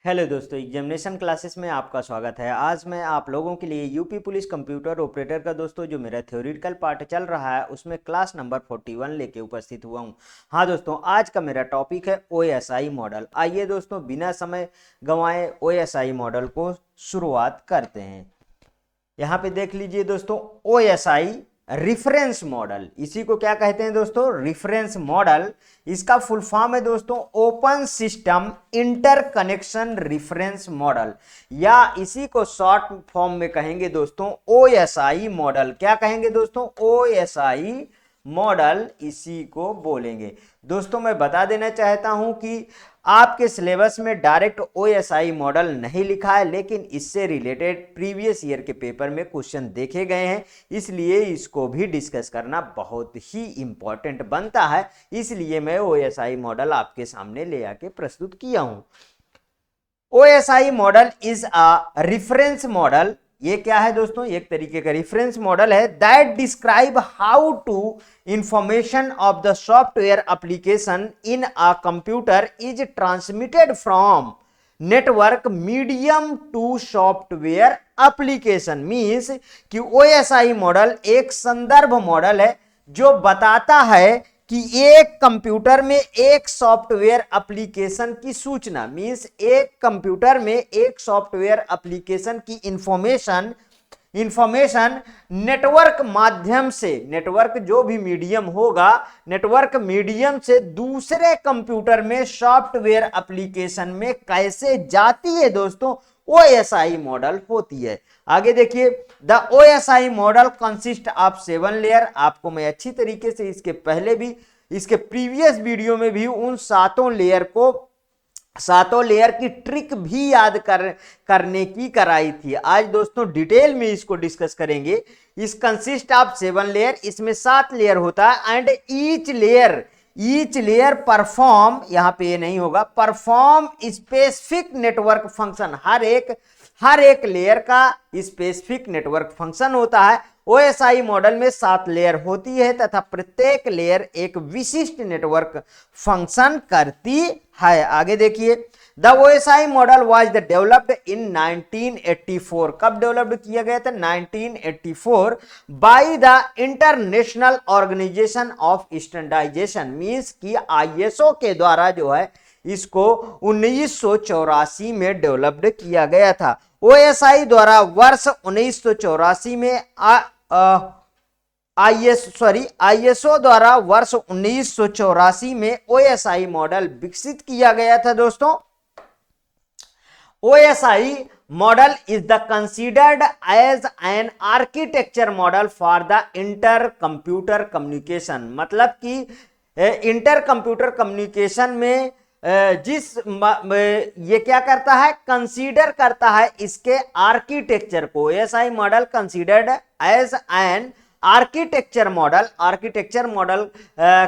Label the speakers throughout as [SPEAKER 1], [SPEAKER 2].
[SPEAKER 1] Hello दोस्तों, examination classes में आपका स्वागत है। आज मैं आप लोगों के लिए यूपी पुलिस कंप्यूटर ऑपरेटर का दोस्तों जो मेरा थ्योरेटिकल पार्ट चल रहा है उसमें क्लास नंबर 41 लेके उपस्थित हुआ हूँ। हाँ दोस्तों, आज का मेरा टॉपिक है ओएसआई मॉडल। आइए दोस्तों, बिना समय गंवाए ओएसआई मॉडल को शुरुआत करते हैं। यहाँ पे देख लीजिए दोस्तों, ओएसआई रिफरेंस मॉडल, इसी को क्या कहते हैं दोस्तों? Reference model. इसका फुल फॉर्म है दोस्तों open system interconnection reference model, या इसी को शॉर्ट फॉर्म में कहेंगे दोस्तों ओएसआई मॉडल। क्या कहेंगे दोस्तों? ओएसआई मॉडल इसी को बोलेंगे। दोस्तों मैं बता देना चाहता हूं कि आपके सिलेबस में डायरेक्ट ओएसआई मॉडल नहीं लिखा है, लेकिन इससे रिलेटेड प्रीवियस ईयर के पेपर में क्वेश्चन देखे गए हैं, इसलिए इसको भी डिस्कस करना बहुत ही इंपॉर्टेंट बनता है। इसलिए मैं ओएसआई मॉडल आपके सामने ले आके प्रस्तुत किया हूं। OSI model is a reference model. ये क्या है दोस्तों? एक तरीके का रेफरेंस मॉडल है that describe how to information of the software application in a computer is transmitted from network medium to software application. Means कि ओएसआई मॉडल एक संदर्भ मॉडल है जो बताता है कि एक कंप्यूटर में एक सॉफ्टवेयर एप्लीकेशन की सूचना, मींस एक कंप्यूटर में एक सॉफ्टवेयर एप्लीकेशन की इंफॉर्मेशन नेटवर्क माध्यम से, नेटवर्क जो भी मीडियम होगा, नेटवर्क मीडियम से दूसरे कंप्यूटर में सॉफ्टवेयर एप्लीकेशन में कैसे जाती है दोस्तों, ओएसआई मॉडल होती है। आगे देखिए, the OSI model consist of 7 layer. आपको मैं अच्छी तरीके से इसके पहले भी, इसके प्रीवियस वीडियो में भी उन सातों लेयर की ट्रिक भी याद करने की कराई थी। आज दोस्तों डिटेल में इसको डिस्कस करेंगे। इस कंसिस्ट ऑफ 7 लेयर, इसमें 7 लेयर होता है एंड ईच लेयर परफॉर्म, यहां पे ये नहीं होगा, परफॉर्म स्पेसिफिक नेटवर्क फंक्शन। हर एक लेयर का स्पेसिफिक नेटवर्क फंक्शन होता है। ओएसआई मॉडल में 7 लेयर होती है तथा प्रत्येक लेयर एक विशिष्ट नेटवर्क फंक्शन करती है। आगे देखिए, the OSI model was the developed in 1984। कब डेवलप्ड किया गया था? 1984 by the International Organization of Standardization. Means कि आईएसओ के द्वारा जो है इसको 1984 में डेवलप्ड किया गया था। ओएसआई द्वारा वर्ष 1984 में आईएसओ द्वारा वर्ष 1984 में ओएसआई मॉडल विकसित किया गया था दोस्तों। OSI model is the considered as an architecture model for the inter computer communication. मतलब कि इंटर कंप्यूटर कम्युनिकेशन में ये क्या करता है? कंसीडर करता है इसके आर्किटेक्चर को। SI model considered as an architecture model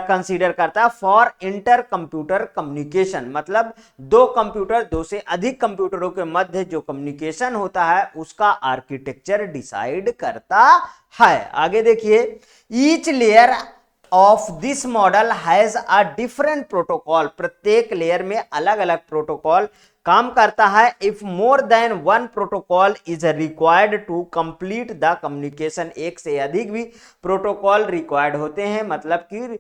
[SPEAKER 1] consider करता है फॉर इंटर कंप्यूटर कम्युनिकेशन। मतलब दो से अधिक कंप्यूटरों के मध्य जो कम्युनिकेशन होता है उसका आर्किटेक्चर डिसाइड करता है। आगे देखिए, each layer of this model has a different protocol. प्रत्येक लेयर में अलग अलग प्रोटोकॉल काम करता है। If more than one protocol is required to complete the communication, एक से अधिक भी प्रोटोकॉल रिक्वायर्ड होते हैं, मतलब कि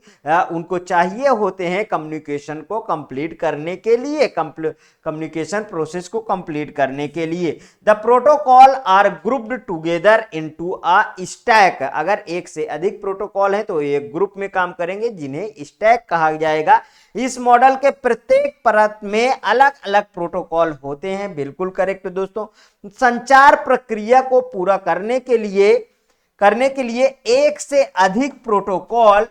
[SPEAKER 1] उनको चाहिए होते हैं कम्युनिकेशन को कंप्लीट करने के लिए, कम्युनिकेशन प्रोसेस को कंप्लीट करने के लिए। The protocol are grouped together into a stack. अगर एक से अधिक प्रोटोकॉल है तो एक ग्रुप में काम करेंगे जिन्हें स्टैक कहा जाएगा। इस मॉडल के प्रत्येक परत में अलग अलग प्रोटोकॉल होते हैं। बिल्कुल करेक्ट दोस्तों। संचार प्रक्रिया को पूरा करने के लिए एक से अधिक प्रोटोकॉल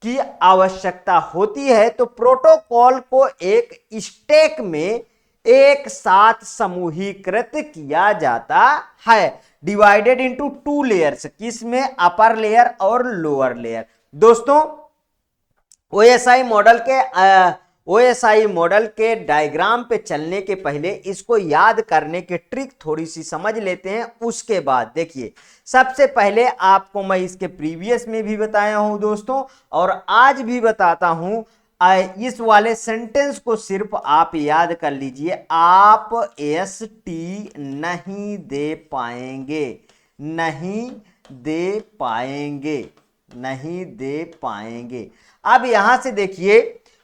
[SPEAKER 1] की आवश्यकता होती है, तो प्रोटोकॉल को एक स्टैक में एक साथ समूहीकृत किया जाता है, डिवाइडेड इनटू 2 लेयर्स। किसमें? अपर लेयर और लोअर लेयर। दोस्तों ओएसआई मॉडल के डायग्राम पे चलने के पहले इसको याद करने की ट्रिक थोड़ी सी समझ लेते हैं। उसके बाद देखिए, सबसे पहले आपको मैं इसके प्रीवियस में भी बताया हूं दोस्तों और आज भी बताता हूं, इस वाले सेंटेंस को सिर्फ आप याद कर लीजिए, आप एसटी नहीं दे पाएंगे, नहीं दे पाएंगे, नहीं दे पाएंगे। अब यहां से देखिए,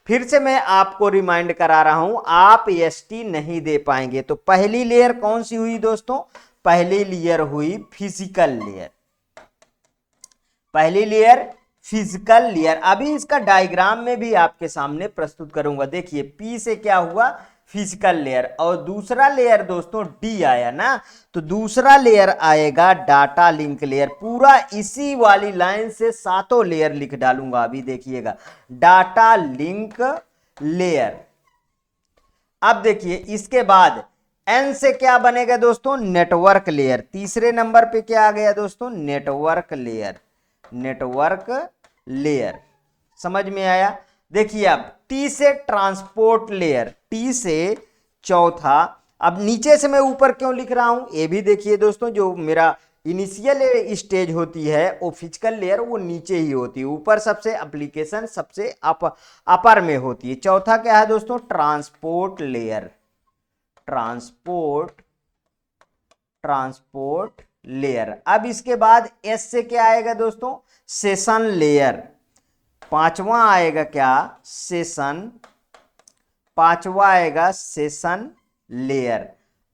[SPEAKER 1] फिर से मैं आपको रिमाइंड करा रहा हूं, आप एसटी नहीं दे पाएंगे। तो पहली लेयर कौन सी हुई दोस्तों? पहली लेयर हुई फिजिकल लेयर, पहली लेयर फिजिकल लेयर। अभी इसका डायग्राम में भी आपके सामने प्रस्तुत करूंगा। देखिए पी से क्या हुआ? Physical layer. और दूसरा लेयर दोस्तों डी आया ना, तो दूसरा लेयर आएगा डाटा लिंक लेयर। पूरा इसी वाली लाइन से सातों लेयर लिख डालूंगा। अभी देखिएगा, डाटा लिंक लेयर। अब देखिए इसके बाद एन से क्या बनेगा दोस्तों? Network layer. तीसरे नंबर पे क्या आ गया दोस्तों? Network layer, network layer. समझ में आया? देखिए अब टी से ट्रांसपोर्ट लेयर, टी से चौथा। अब नीचे से मैं ऊपर क्यों लिख रहा हूं ये भी देखिए दोस्तों, जो मेरा इनिशियल स्टेज होती है वो फिजिकल लेयर, वो नीचे ही होती है। ऊपर सबसे एप्लीकेशन सबसे अपर में होती है। चौथा क्या है दोस्तों? Transport layer, transport layer. अब इसके बाद एस से क्या आएगा दोस्तों? Session layer. पांचवा आएगा क्या? सेशन। पांचवा आएगा सेशन लेयर।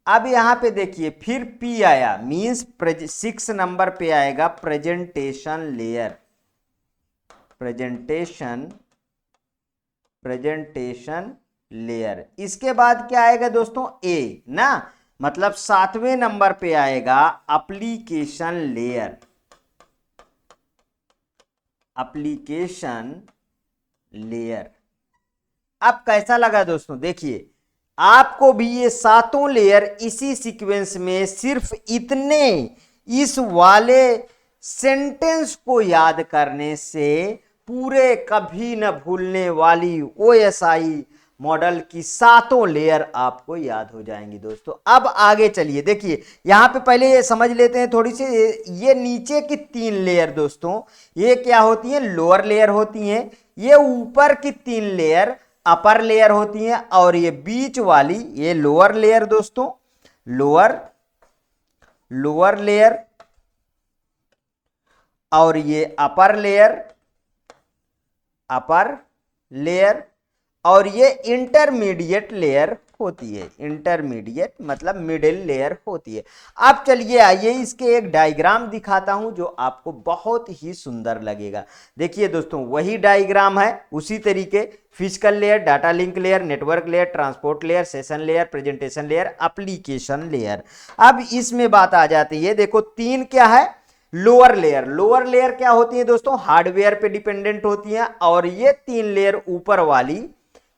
[SPEAKER 1] अब यहां पे देखिए फिर पी आया, मींस 6 नंबर पे आएगा प्रेजेंटेशन लेयर, प्रेजेंटेशन लेयर। इसके बाद क्या आएगा दोस्तों? ए ना, मतलब 7वें नंबर पे आएगा एप्लीकेशन लेयर, एप्लीकेशन लेयर। अब कैसा लगा दोस्तों? देखिए आपको भी ये सातों लेयर इसी सीक्वेंस में सिर्फ इतने इस वाले सेंटेंस को याद करने से पूरे कभी न भूलने वाली ओएसआई मॉडल की सातों लेयर आपको याद हो जाएंगी दोस्तों। अब आगे चलिए, देखिए यहां पे पहले ये समझ लेते हैं थोड़ी सी, ये नीचे की 3 लेयर दोस्तों ये क्या होती हैं? लोअर लेयर होती हैं। ये ऊपर की 3 लेयर अपर लेयर होती हैं, और ये बीच वाली ये लोअर लेयर दोस्तों, लोअर लेयर, और ये अपर लेयर, अपर लेयर, और ये इंटरमीडिएट लेयर होती है। इंटरमीडिएट मतलब मिडिल लेयर होती है। अब चलिए आइए इसके एक डायग्राम दिखाता हूं जो आपको बहुत ही सुंदर लगेगा। देखिए दोस्तों वही डायग्राम है, उसी तरीके physical layer, data link layer, network layer, transport layer, session layer, presentation layer, application layer. अब इसमें बात आ जाती है, देखो 3 क्या है? Lower layer. लोअर लेयर क्या होती है दोस्तों? हार्डवेयर पे डिपेंडेंट होती है। और ये 3 लेयर ऊपर वाली,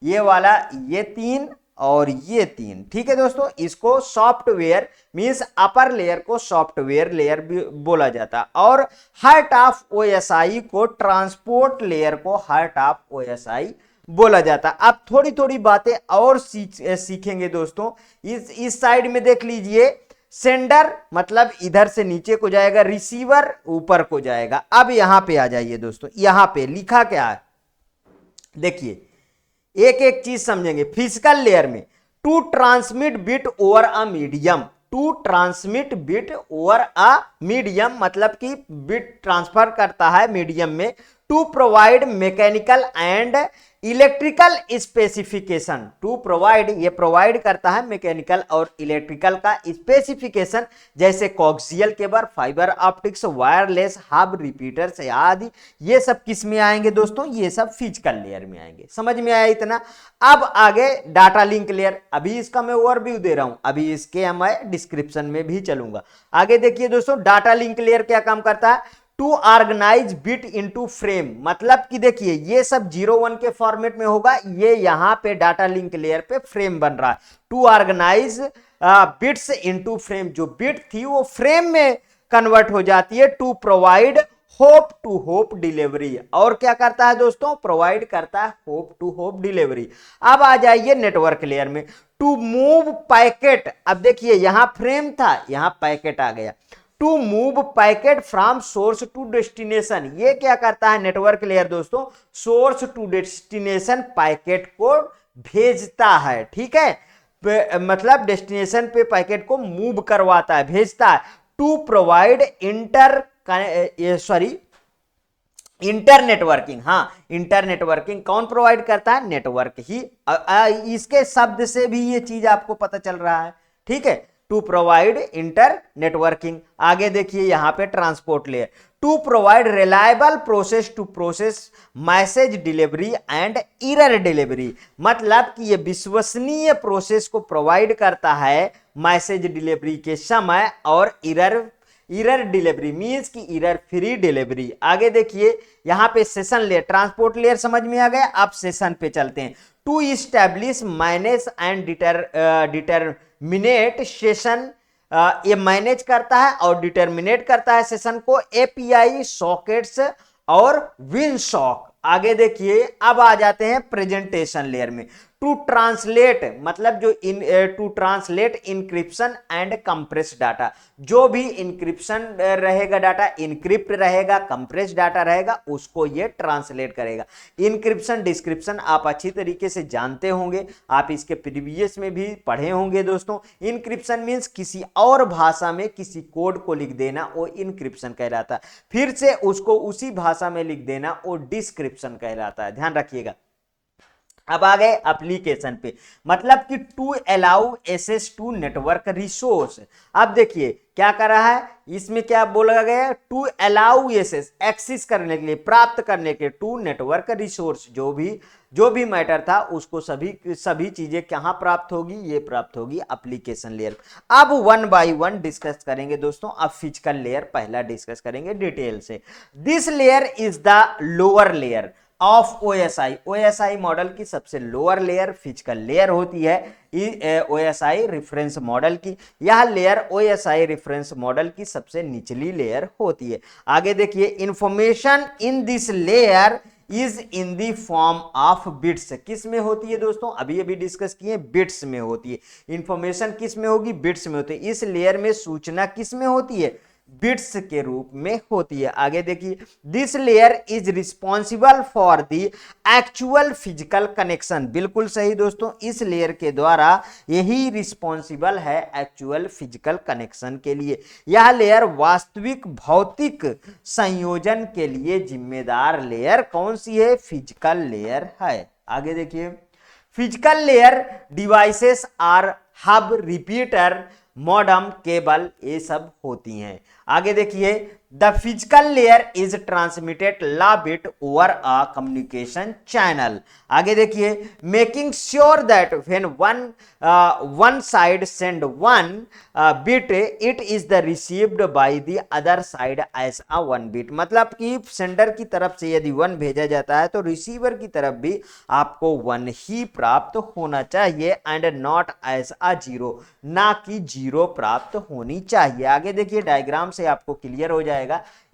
[SPEAKER 1] ये वाला, ये 3 और ये 3, ठीक है दोस्तों। इसको सॉफ्टवेयर मींस अपर लेयर को सॉफ्टवेयर लेयर भी बोला जाता, और हार्ट ऑफ ओएसआई को, ट्रांसपोर्ट लेयर को हार्ट ऑफ ओएसआई बोला जाता। अब थोड़ी थोड़ी बातें और सीखेंगे दोस्तों। इस साइड में देख लीजिए, सेंडर मतलब इधर से नीचे को जाएगा, रिसीवर ऊपर को जाएगा। अब यहां पे आ जाइए दोस्तों, यहां पे लिखा क्या है देखिए, एक एक चीज समझेंगे। फिजिकल लेयर में to transmit bit over a medium, to transmit bit over a medium मतलब कि बिट ट्रांसफर करता है मीडियम में। To provide mechanical and electrical specification, to provide, ये प्रोवाइड करता है मैकेनिकल और इलेक्ट्रिकल का स्पेसिफिकेशन, जैसे coaxial cable, fibre optics, wireless, hub, repeaters आदि। ये सब किस में आएंगे दोस्तों? ये सब फिजिकल लेयर में आएंगे। समझ में आया इतना? अब आगे डाटा लिंक लेयर, अभी इसका मैं ओवरव्यू दे रहा हूं, अभी इसके मैं डिस्क्रिप्शन में भी चलूंगा। आगे देखिए दोस्तों, डाटा लिंक लेयर क्या काम करता है? To organise bit into frame, मतलब कि देखिए ये सब 0-1 के फॉर्मेट में होगा, ये यहां पे डाटा लिंक लेयर पे फ्रेम बन रहा है। To organise bits into frame, जो बिट थी वो फ्रेम में कन्वर्ट हो जाती है। To provide hop to hop delivery, और क्या करता है दोस्तों? प्रोवाइड करता है होप टू होप डिलीवरी। अब आ जाइए नेटवर्क लेयर में, टू मूव पैकेट। अब देखिए यहां फ्रेम था, यहां पैकेट आ गया। To move packet from source to destination. ये क्या करता है नेटवर्क लेयर दोस्तों, सोर्स टू डेस्टिनेशन पैकेट को भेजता है, ठीक है, मतलब डेस्टिनेशन पे पैकेट को मूव करवाता है, भेजता है। टू प्रोवाइड इंटर नेटवर्किंग, हाँ इंटर नेटवर्किंग कौन प्रोवाइड करता है, नेटवर्क ही। इसके शब्द से भी ये चीज आपको पता चल रहा है, ठीक है, टू प्रोवाइड इंटर नेटवर्किंग। आगे देखिए यहां पे transport layer, to provide reliable process to process message delivery and error delivery, मतलब कि ये विश्वसनीय प्रोसेस को प्रोवाइड करता है मैसेज डिलीवरी के समय और एरर डिलीवरी मींस की एरर फ्री डिलीवरी। आगे देखिए यहां पे सेशन लेयर, ट्रांसपोर्ट लेयर समझ में आ गया, अब सेशन पे चलते हैं। To establish manage and determinate session, ये मैनेज करता है और डिटरमिनेट करता है सेशन को, एपीआई सॉकेट्स और विनसॉक। आगे देखिए अब आ जाते हैं प्रेजेंटेशन लेयर में। टू ट्रांसलेट, मतलब जो to translate encryption and compress data, जो भी इंक्रिप्शन रहेगा डाटा, इंक्रिप्ट रहेगा, कंप्रेस डाटा रहेगा, उसको ये ट्रांसलेट करेगा। इंक्रिप्शन डिस्क्रिप्शन आप अच्छी तरीके से जानते होंगे, आप इसके प्रीवियस में भी पढ़े होंगे दोस्तों। इंक्रिप्शन मीन्स किसी और भाषा में किसी कोड को लिख देना, वो इंक्रिप्शन कहलाता है। फिर से उसको उसी भाषा में लिख देना, वो डिस्क्रिप्शन कहलाता है, ध्यान रखिएगा। अब आ गए एप्लीकेशन पे, मतलब कि to allow access to network resource. अब देखिए क्या कर रहा है, इसमें क्या बोला गया, टू अलाउ एक्सेस करने के लिए, प्राप्त करने के लिए, टू नेटवर्क रिसोर्स, जो भी मैटर था उसको सभी चीजें कहां प्राप्त होगी, ये प्राप्त होगी एप्लीकेशन लेयर। अब वन बाय वन डिस्कस करेंगे दोस्तों। अब फिजिकल लेयर पहला डिस्कस करेंगे डिटेल से। This layer is the lower layer of OSI. OSI model की सबसे लोअर लेयर फिजिकल लेयर होती है ओएसआई रेफरेंस मॉडल की। यह लेयर ओएसआई रेफरेंस मॉडल की सबसे निचली लेयर होती है। आगे देखिए, information in this layer is in the form of bits. किस में होती है दोस्तों, अभी डिस्कस किए, बिट्स में होती है। इंफॉर्मेशन किस में होगी, बिट्स में होती है। इस लेयर में सूचना किस में होती है, बिट्स के रूप में होती है। आगे देखिए, this layer is responsible for the actual physical connection. बिल्कुल सही दोस्तों, इस लेयर के द्वारा यही रिस्पॉन्सिबल है एक्चुअल फिजिकल कनेक्शन के लिए। यह लेयर वास्तविक भौतिक संयोजन के लिए जिम्मेदार लेयर कौन सी है, फिजिकल लेयर है। आगे देखिए, physical layer devices are hub, repeater, modem, cable, ये सब होती हैं। आगे देखिए, the physical layer is transmitted ला bit over a communication channel. आगे देखिए, making sure that when one side send one bit it is the received by the other side as a one bit, मतलब कि sender की तरफ से यदि one भेजा जाता है तो रिसीवर की तरफ भी आपको वन ही प्राप्त होना चाहिए, and not as a zero, ना कि जीरो प्राप्त होनी चाहिए। आगे देखिए, डायग्राम से आपको क्लियर हो जाएगा।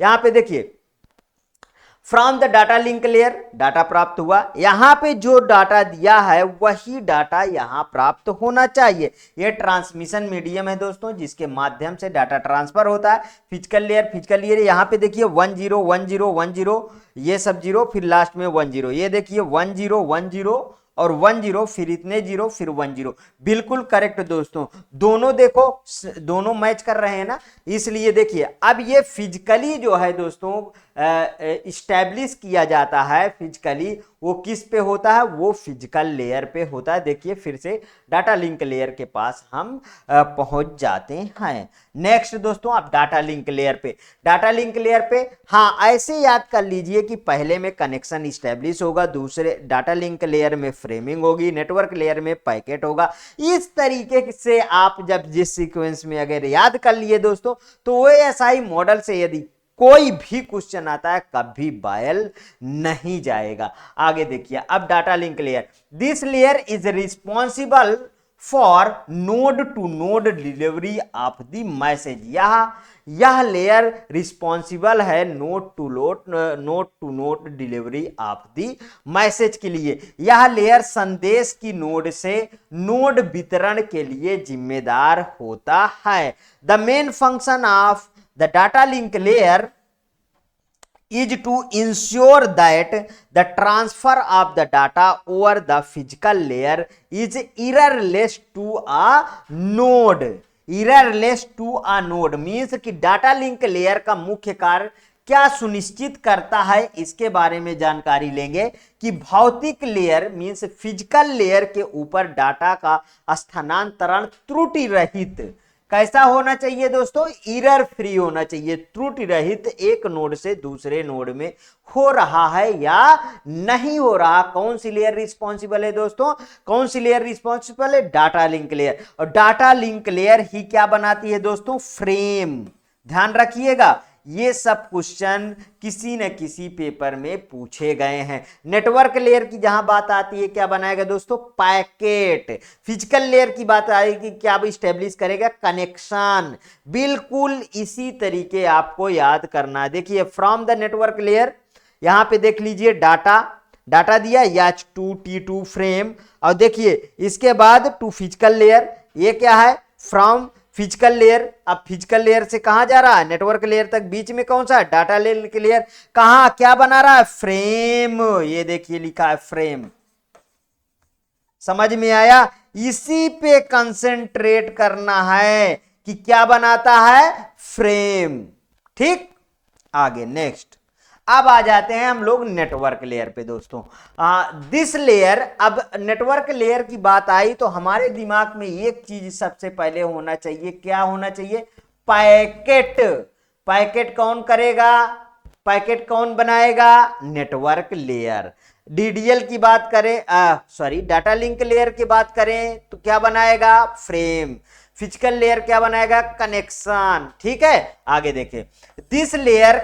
[SPEAKER 1] यहां पे देखिए, from the data link layer data प्राप्त हुआ, यहां पे जो डाटा दिया है वही डाटा यहां प्राप्त होना चाहिए। यह ट्रांसमिशन मीडियम है दोस्तों, जिसके माध्यम से डाटा ट्रांसफर होता है। फिजिकल लेयर यहां पे देखिए 10 10 10 ये सब जीरो, फिर लास्ट में 10, ये देखिए 10 10 और 10, फिर इतने जीरो, फिर 10। बिल्कुल करेक्ट दोस्तों, दोनों देखो दोनों मैच कर रहे हैं ना। इसलिए देखिए, अब ये फिजिकली जो है दोस्तों इस्टेब्लिश किया जाता है, फिजिकली वो किस पे होता है, वो फिजिकल लेयर पे होता है। देखिए फिर से डाटा लिंक लेयर के पास हम पहुंच जाते हैं। नेक्स्ट दोस्तों, अब डाटा लिंक लेयर पे हाँ ऐसे याद कर लीजिए कि पहले में कनेक्शन इस्टेब्लिश होगा, दूसरे डाटा लिंक लेयर में फ्रेमिंग होगी, नेटवर्क लेयर में पैकेट होगा। इस तरीके से आप जब जिस सीक्वेंस में अगर याद कर लिए दोस्तों, तो ओएसआई मॉडल से यदि कोई भी क्वेश्चन आता है कभी बायल नहीं जाएगा। आगे देखिए, अब data link layer, this layer is responsible for node to node delivery of the message. यह लेयर रिस्पॉन्सिबल है node to node delivery of the message के लिए। यह लेयर संदेश की नोड से नोड वितरण के लिए जिम्मेदार होता है। The main function of the data link layer is to ensure that the transfer of the data over the physical layer is errorless to a node. errorless to a node means कि data link layer का मुख्य कार्य क्या सुनिश्चित करता है, इसके बारे में जानकारी लेंगे कि भौतिक लेयर मींस फिजिकल लेयर के ऊपर डाटा का स्थानांतरण त्रुटि रहित कैसा होना चाहिए दोस्तों, एरर फ्री होना चाहिए, त्रुटि रहित एक नोड से दूसरे नोड में हो रहा है या नहीं हो रहा। कौन सी लेयर रिस्पॉन्सिबल है दोस्तों, कौन सी लेयर रिस्पॉन्सिबल है, डाटा लिंक लेयर। और डाटा लिंक लेयर ही क्या बनाती है दोस्तों, फ्रेम। ध्यान रखिएगा, ये सब क्वेश्चन किसी न किसी पेपर में पूछे गए हैं। नेटवर्क लेयर की जहां बात आती है क्या बनाएगा दोस्तों, पैकेट। फिजिकल लेयर की बात आएगी क्या स्टेब्लिश करेगा, कनेक्शन। बिल्कुल इसी तरीके आपको याद करना है। देखिए फ्रॉम द नेटवर्क लेयर, यहां पे देख लीजिए डाटा दिया H2 T2 फ्रेम, और देखिए इसके बाद टू फिजिकल लेयर, ये क्या है फ्रॉम फिजिकल लेयर। अब फिजिकल लेयर से कहां जा रहा है, नेटवर्क लेयर तक, बीच में कौन सा है, डाटा लिंक लेयर। कहां क्या बना रहा है, फ्रेम। ये देखिए लिखा है फ्रेम, समझ में आया। इसी पे कंसेंट्रेट करना है कि क्या बनाता है, फ्रेम। ठीक, आगे नेक्स्ट। अब आ जाते हैं हम लोग नेटवर्क लेयर पे दोस्तों। दिस लेयर, अब नेटवर्क लेयर की बात आई तो हमारे दिमाग में एक चीज सबसे पहले होना चाहिए, क्या होना चाहिए, पैकेट। पैकेट कौन करेगा, पैकेट कौन बनाएगा, नेटवर्क लेयर। डीडीएल की बात करें, सॉरी डाटा लिंक लेयर की बात करें तो क्या बनाएगा, फ्रेम। फिजिकल लेयर क्या बनाएगा, कनेक्शन। ठीक है, आगे देखें। This layer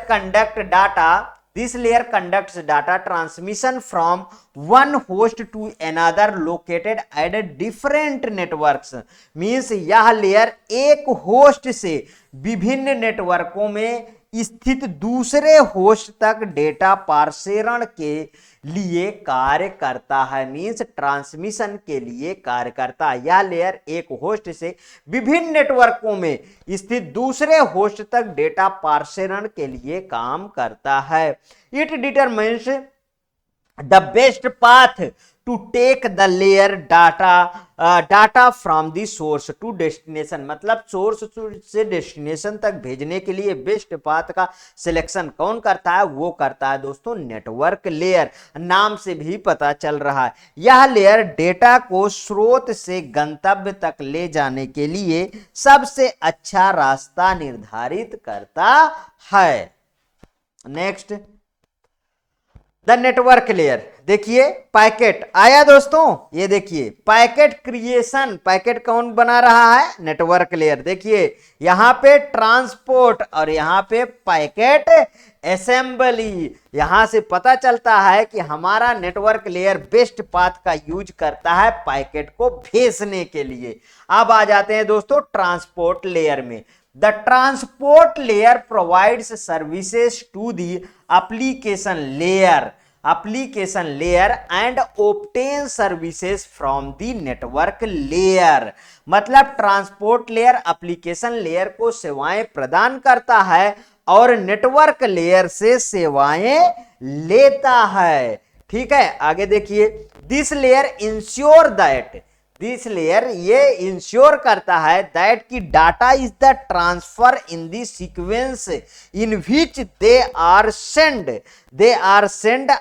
[SPEAKER 1] conducts data transmission from one host to another located at different networks। Means यह लेयर एक होस्ट से विभिन्न नेटवर्कों में स्थित दूसरे होस्ट तक डेटा पार्सेरण के लिए कार्य करता है। मीन्स ट्रांसमिशन के लिए कार्य करता है। यह लेयर एक होस्ट से विभिन्न नेटवर्कों में स्थित दूसरे होस्ट तक डेटा पार्सेरण के लिए काम करता है। It determines the best path to take the layer data from the source to destination. मतलब सोर्स से डेस्टिनेशन तक भेजने के लिए बेस्ट पाथ का सिलेक्शन कौन करता है, वो करता है दोस्तों नेटवर्क लेयर। नाम से भी पता चल रहा है, यह लेयर डेटा को स्रोत से गंतव्य तक ले जाने के लिए सबसे अच्छा रास्ता निर्धारित करता है। Next, the network layer. देखिए पैकेट आया दोस्तों, ये देखिए पैकेट क्रिएशन, पैकेट कौन बना रहा है, नेटवर्क लेयर। देखिए यहां पे ट्रांसपोर्ट और यहां पे पैकेट असेंबली। यहां से पता चलता है कि हमारा नेटवर्क लेयर बेस्ट पाथ का यूज करता है पैकेट को भेजने के लिए। अब आ जाते हैं दोस्तों ट्रांसपोर्ट लेयर में। The transport layer provides services to the application layer and obtain services from the network layer। मतलब ट्रांसपोर्ट लेयर एप्लीकेशन लेयर को सेवाएं प्रदान करता है और नेटवर्क लेयर से सेवाएं लेता है। ठीक है, आगे देखिए। This layer ensure that, this layer ये इंश्योर करता है दैट की data is the transfer in the sequence in which they are send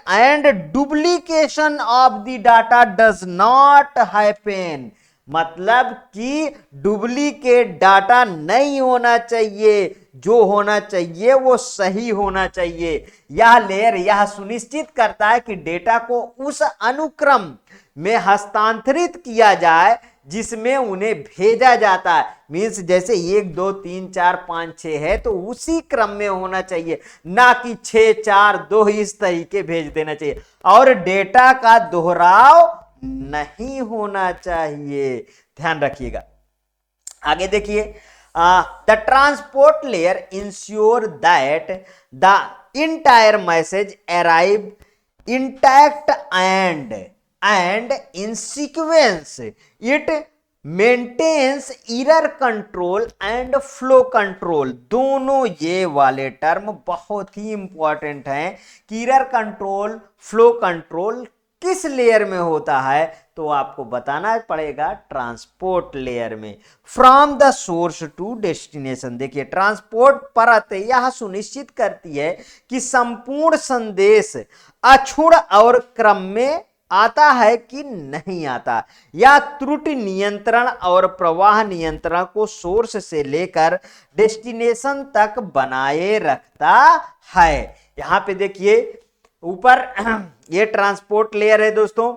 [SPEAKER 1] and duplication of the data does not happen. मतलब कि डुप्लीकेट डाटा नहीं होना चाहिए, जो होना चाहिए वो सही होना चाहिए। यह लेयर यह सुनिश्चित करता है कि डेटा को उस अनुक्रम में हस्तांतरित किया जाए जिसमें उन्हें भेजा जाता है। मीन्स जैसे 1 2 3 4 5 6 है तो उसी क्रम में होना चाहिए, ना कि 6 4 2 इस तरीके भेज देना चाहिए। और डेटा का दोहराव नहीं होना चाहिए, ध्यान रखिएगा। आगे देखिए। The transport layer ensure that the entire message arrive intact and in sequence it maintains error control and flow control. दोनों ये वाले टर्म बहुत ही इंपॉर्टेंट हैं कि एरर कंट्रोल फ्लो कंट्रोल किस लेयर में होता है, तो आपको बताना पड़ेगा ट्रांसपोर्ट लेयर में। From the source to destination, देखिए ट्रांसपोर्ट परत यह सुनिश्चित करती है कि संपूर्ण संदेश अक्षुण्ण और क्रम में आता है कि नहीं आता, या त्रुटि नियंत्रण और प्रवाह नियंत्रण को सोर्स से लेकर डेस्टिनेशन तक बनाए रखता है। यहां पे देखिए ऊपर ये ट्रांसपोर्ट लेयर है दोस्तों।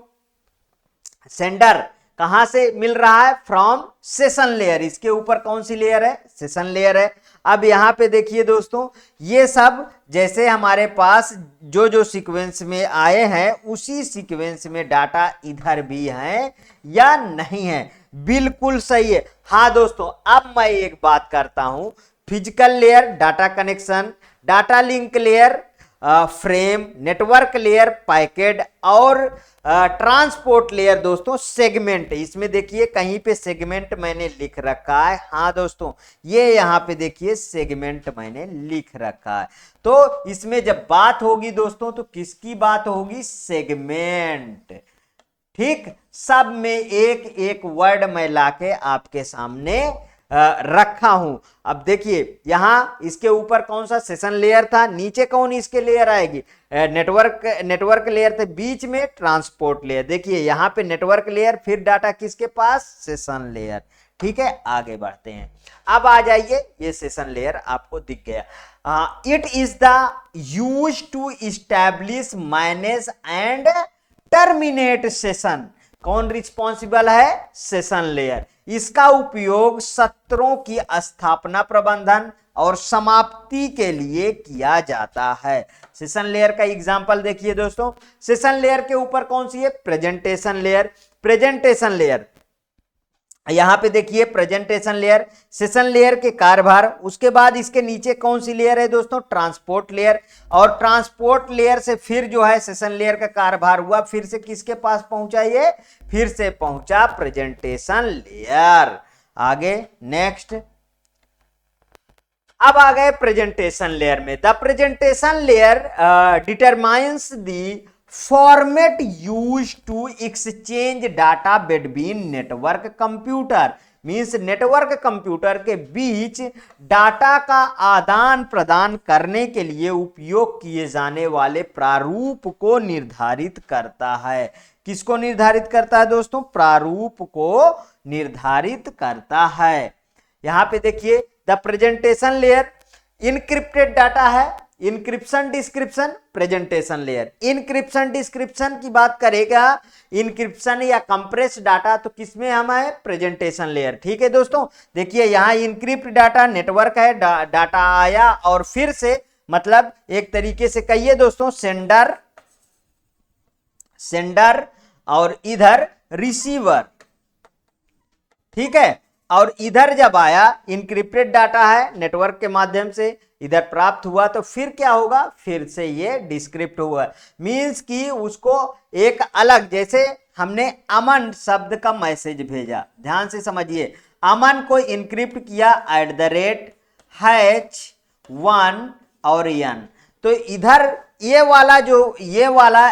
[SPEAKER 1] सेंडर कहां से मिल रहा है, फ्रॉम सेशन लेयर। इसके ऊपर कौन सी लेयर है, सेशन लेयर है। अब यहां पे देखिए दोस्तों, ये सब जैसे हमारे पास जो जो सीक्वेंस में आए हैं उसी सीक्वेंस में डाटा इधर भी है या नहीं है, बिल्कुल सही है। हाँ दोस्तों, अब मैं एक बात करता हूं, physical layer data connection, data link layer frame, network layer packet और ट्रांसपोर्ट लेयर दोस्तों सेगमेंट। इसमें देखिए कहीं पे सेगमेंट मैंने लिख रखा है। हाँ दोस्तों, ये यहां पे देखिए सेगमेंट मैंने लिख रखा है। तो इसमें जब बात होगी दोस्तों तो किसकी बात होगी, सेगमेंट। ठीक, सब में एक एक वर्ड मैं लाके आपके सामने रखा हूं। अब देखिए यहां इसके ऊपर कौन सा सेशन लेयर था, नीचे कौन इसके लेयर आएगी, नेटवर्क लेयर थे, बीच में ट्रांसपोर्ट लेयर। देखिए यहां पे नेटवर्क लेयर, फिर डाटा किसके पास, सेशन लेयर। ठीक है, आगे बढ़ते हैं। अब आ जाइए, ये सेशन लेयर आपको दिख गया। It is the use to establish, manage and terminate session. कौन रिस्पॉन्सिबल है, सेशन लेयर। इसका उपयोग सत्रों की स्थापना, प्रबंधन और समाप्ति के लिए किया जाता है। सेशन लेयर का एग्जांपल देखिए दोस्तों, सेशन लेयर के ऊपर कौन सी है, प्रेजेंटेशन लेयर। प्रेजेंटेशन लेयर यहां पे देखिए प्रेजेंटेशन लेयर, सेशन लेयर के कार्यभार। उसके बाद इसके नीचे कौन सी लेयर है दोस्तों, ट्रांसपोर्ट लेयर। और ट्रांसपोर्ट लेयर से फिर जो है सेशन लेयर का कार्यभार हुआ, फिर से किसके पास पहुंचा, ये फिर से पहुंचा प्रेजेंटेशन लेयर। आगे नेक्स्ट, अब आ गए प्रेजेंटेशन लेयर में। The presentation layer determines the format use to exchange data between network computer. Means network computer के बीच डाटा का आदान प्रदान करने के लिए उपयोग किए जाने वाले प्रारूप को निर्धारित करता है। किसको निर्धारित करता है दोस्तों, प्रारूप को निर्धारित करता है। यहां पे देखिए the presentation layer encrypted data है, encryption description presentation layer. Encryption description की बात करेगा, इनक्रिप्शन या कंप्रेस डाटा तो किसमें हम है, प्रेजेंटेशन लेयर। ठीक है दोस्तों, देखिए यहां इनक्रिप्ट डाटा नेटवर्क है, डाटा आया और फिर से मतलब एक तरीके से कहिए दोस्तों सेंडर और इधर रिसीवर। ठीक है, और इधर जब आया इनक्रिप्टेड डाटा है नेटवर्क के माध्यम से इधर प्राप्त हुआ, तो फिर क्या होगा, फिर से ये डिस्क्रिप्ट हुआ। मींस कि उसको एक अलग, जैसे हमने अमन शब्द का मैसेज भेजा, ध्यान से समझिए, अमन को इनक्रिप्ट किया @H1 और n, तो इधर ये वाला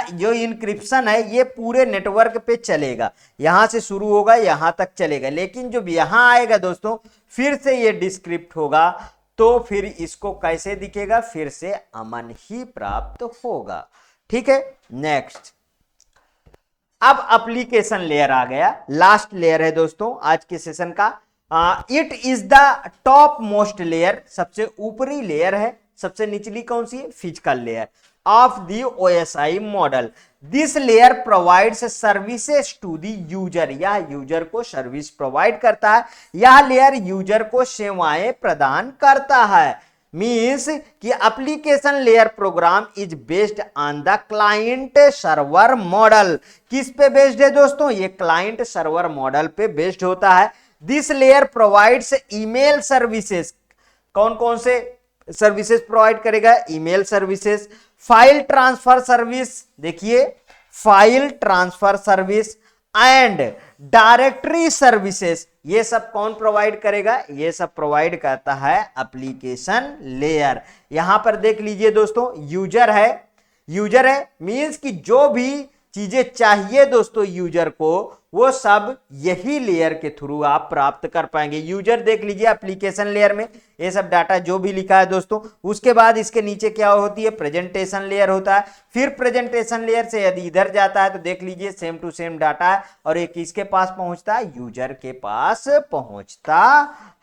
[SPEAKER 1] जो इनक्रिप्शन है ये पूरे नेटवर्क पे चलेगा, यहां से शुरू होगा यहां तक चलेगा। लेकिन जब यहां आएगा दोस्तों फिर से ये डिस्क्रिप्ट होगा, तो फिर इसको कैसे दिखेगा, फिर से अमन ही प्राप्त होगा। ठीक है, नेक्स्ट। अब एप्लीकेशन लेयर आ गया, लास्ट लेयर है दोस्तों आज के सेशन का। It is the top most layer, सबसे ऊपरी लेयर है। सबसे निचली कौन सी है, physical layer of the OSI model. This layer provides services to the user, यह यूजर को सर्विस प्रोवाइड करता है, यह लेयर यूजर को सेवाएं प्रदान करता है। मीन्स कि application layer program is based on the client server model. किस पे बेस्ड है दोस्तों, ये क्लाइंट सर्वर मॉडल पे बेस्ड होता है। This layer provides email services, कौन कौन से सर्विसेज प्रोवाइड करेगा, email services, file transfer service, देखिए file transfer service, and directory services, ये सब कौन प्रोवाइड करेगा? ये सब प्रोवाइड करता है एप्लीकेशन लेयर। यहां पर देख लीजिए दोस्तों, यूजर है, यूजर है मींस कि जो भी चीजें चाहिए दोस्तों यूजर को, वो सब यही लेयर के थ्रू आप प्राप्त कर पाएंगे। यूजर देख लीजिए एप्लीकेशन लेयर में ये सब डाटा जो भी लिखा है दोस्तों। उसके बाद इसके नीचे क्या होती है? प्रेजेंटेशन लेयर होता है। फिर प्रेजेंटेशन लेयर से यदि इधर जाता है तो देख लीजिए सेम टू सेम डाटा है, और एक किसके पास पहुंचता है? यूजर के पास पहुंचता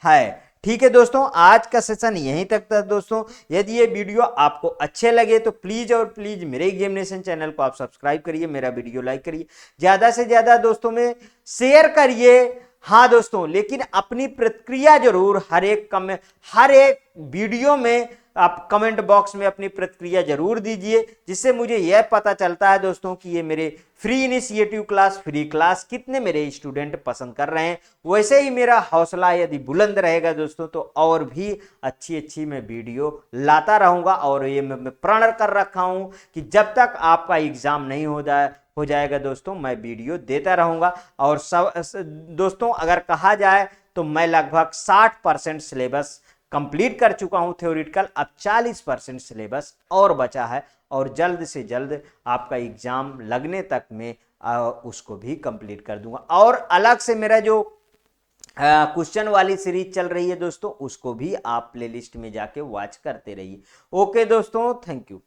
[SPEAKER 1] है। ठीक है दोस्तों, आज का सेशन यहीं तक था दोस्तों। यदि ये वीडियो आपको अच्छे लगे तो प्लीज और प्लीज मेरे एग्जामिनेशन चैनल को आप सब्सक्राइब करिए, मेरा वीडियो लाइक करिए, ज्यादा से ज्यादा दोस्तों में शेयर करिए। हाँ दोस्तों, लेकिन अपनी प्रतिक्रिया जरूर हर एक वीडियो में आप कमेंट बॉक्स में अपनी प्रतिक्रिया जरूर दीजिए, जिससे मुझे यह पता चलता है दोस्तों कि ये मेरे free initiative class, free class कितने मेरे स्टूडेंट पसंद कर रहे हैं। वैसे ही मेरा हौसला यदि बुलंद रहेगा दोस्तों तो और भी अच्छी अच्छी मैं वीडियो लाता रहूंगा। और ये मैं प्रण कर रखा हूं कि जब तक आपका एग्जाम नहीं हो जाएगा दोस्तों, मैं वीडियो देता रहूंगा। और सब दोस्तों अगर कहा जाए तो मैं लगभग 60% सिलेबस कंप्लीट कर चुका हूं थ्योरेटिकल, अब 40% सिलेबस और बचा है, और जल्द से जल्द आपका एग्जाम लगने तक में उसको भी कंप्लीट कर दूंगा। और अलग से मेरा जो क्वेश्चन वाली सीरीज चल रही है दोस्तों, उसको भी आप प्लेलिस्ट में जाके वॉच करते रहिए। ओके दोस्तों, थैंक यू।